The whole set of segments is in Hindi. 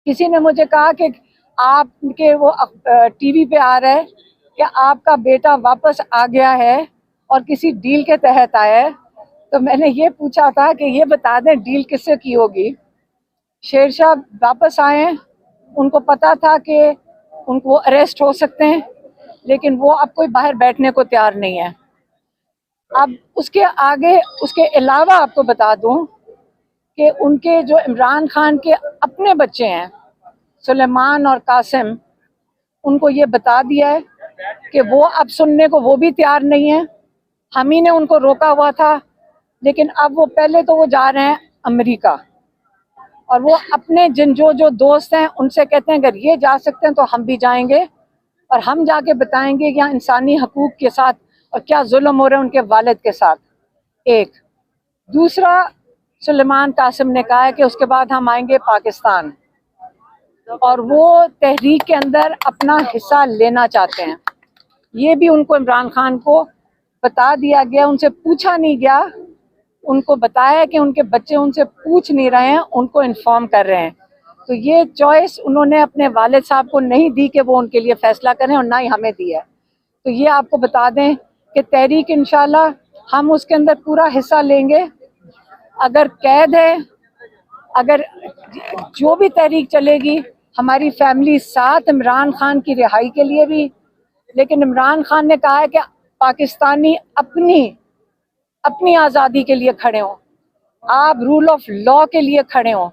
किसी ने मुझे कहा कि आपके वो टीवी पे आ रहा है कि आपका बेटा वापस आ गया है और किसी डील के तहत आया है। तो मैंने ये पूछा था कि ये बता दें डील किससे की होगी। शेरशाह वापस आए हैं, उनको पता था कि उनको अरेस्ट हो सकते हैं, लेकिन वो अब कोई बाहर बैठने को तैयार नहीं है। अब उसके आगे उसके अलावा आपको बता दूं कि उनके जो इमरान खान के अपने बच्चे हैं सुलेमान और कासिम, उनको ये बता दिया है कि वो अब सुनने को वो भी तैयार नहीं है। हम ही ने उनको रोका हुआ था, लेकिन अब वो पहले तो वो जा रहे हैं अमेरिका, और वो अपने जो दोस्त हैं उनसे कहते हैं अगर ये जा सकते हैं तो हम भी जाएंगे और हम जाके बताएंगे यहाँ इंसानी हकूक के साथ और क्या जुल्म हो रहे हैं उनके वालिद के साथ। एक दूसरा, सुलेमान कासिम ने कहा है कि उसके बाद हम आएंगे पाकिस्तान और वो तहरीक के अंदर अपना हिस्सा लेना चाहते हैं। ये भी उनको इमरान खान को बता दिया गया, उनसे पूछा नहीं गया। उनको बताया कि उनके बच्चे उनसे पूछ नहीं रहे हैं, उनको इन्फॉर्म कर रहे हैं। तो ये चॉइस उन्होंने अपने वालिद साहब को नहीं दी कि वो उनके लिए फैसला करें, और ना ही हमें दी है। तो ये आपको बता दें कि तहरीक इंशाल्लाह हम उसके अंदर पूरा हिस्सा लेंगे। अगर कैद है, अगर जो भी तहरीक चलेगी, हमारी फैमिली साथ इमरान खान की रिहाई के लिए भी। लेकिन इमरान खान ने कहा है कि पाकिस्तानी अपनी आज़ादी के लिए खड़े हों, आप रूल ऑफ लॉ के लिए खड़े हों।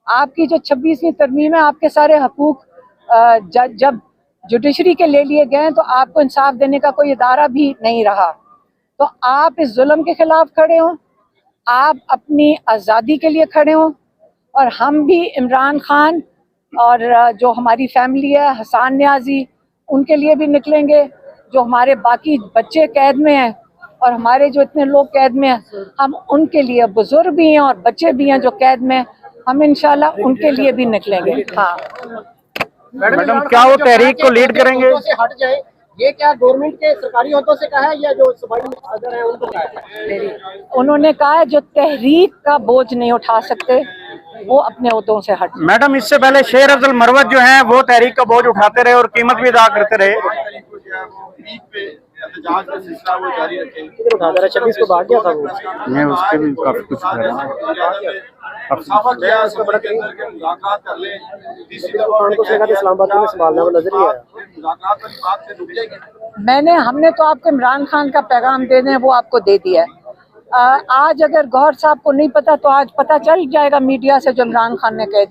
आपकी जो 26वीं तरमीम है, आपके सारे हकूक जब जुडिशरी के ले लिए गए तो आपको इंसाफ देने का कोई इदारा भी नहीं रहा। तो आप इस जुल्म के खिलाफ खड़े हों, आप अपनी आज़ादी के लिए खड़े हों, और हम भी इमरान खान और जो हमारी फैमिली है, हसन न्याजी, उनके लिए भी निकलेंगे। जो हमारे बाकी बच्चे कैद में हैं और हमारे जो इतने लोग कैद में हैं, हम उनके लिए, बुजुर्ग भी हैं और बच्चे भी हैं जो कैद में, हम इंशाल्लाह उनके लिए भी निकलेंगे। हाँ मैडम, क्या वो तहरीक को लीड करेंगे? हट जाए, ये क्या गवर्नमेंट के सरकारी ओहदों से कहा है या जो सदर है उनको कहा है? उन्होंने कहा है जो तहरीक का बोझ नहीं उठा सकते वो अपने ओहदों से हट। मैडम, इससे पहले शेर अफजल मरवत जो हैं वो तहरीक का बोझ उठाते रहे और कीमत भी अदा करते रहे। 2026 को भाग गया था वो। मैं उसके भी काफी कुछ कह रहा हूँ। हमने तो आपको इमरान खान का पैगाम दे दें वो आपको दे दिया है। आज अगर गौहर साहब को नहीं पता तो आज पता चल जाएगा मीडिया से, जो इमरान खान ने कह दिया।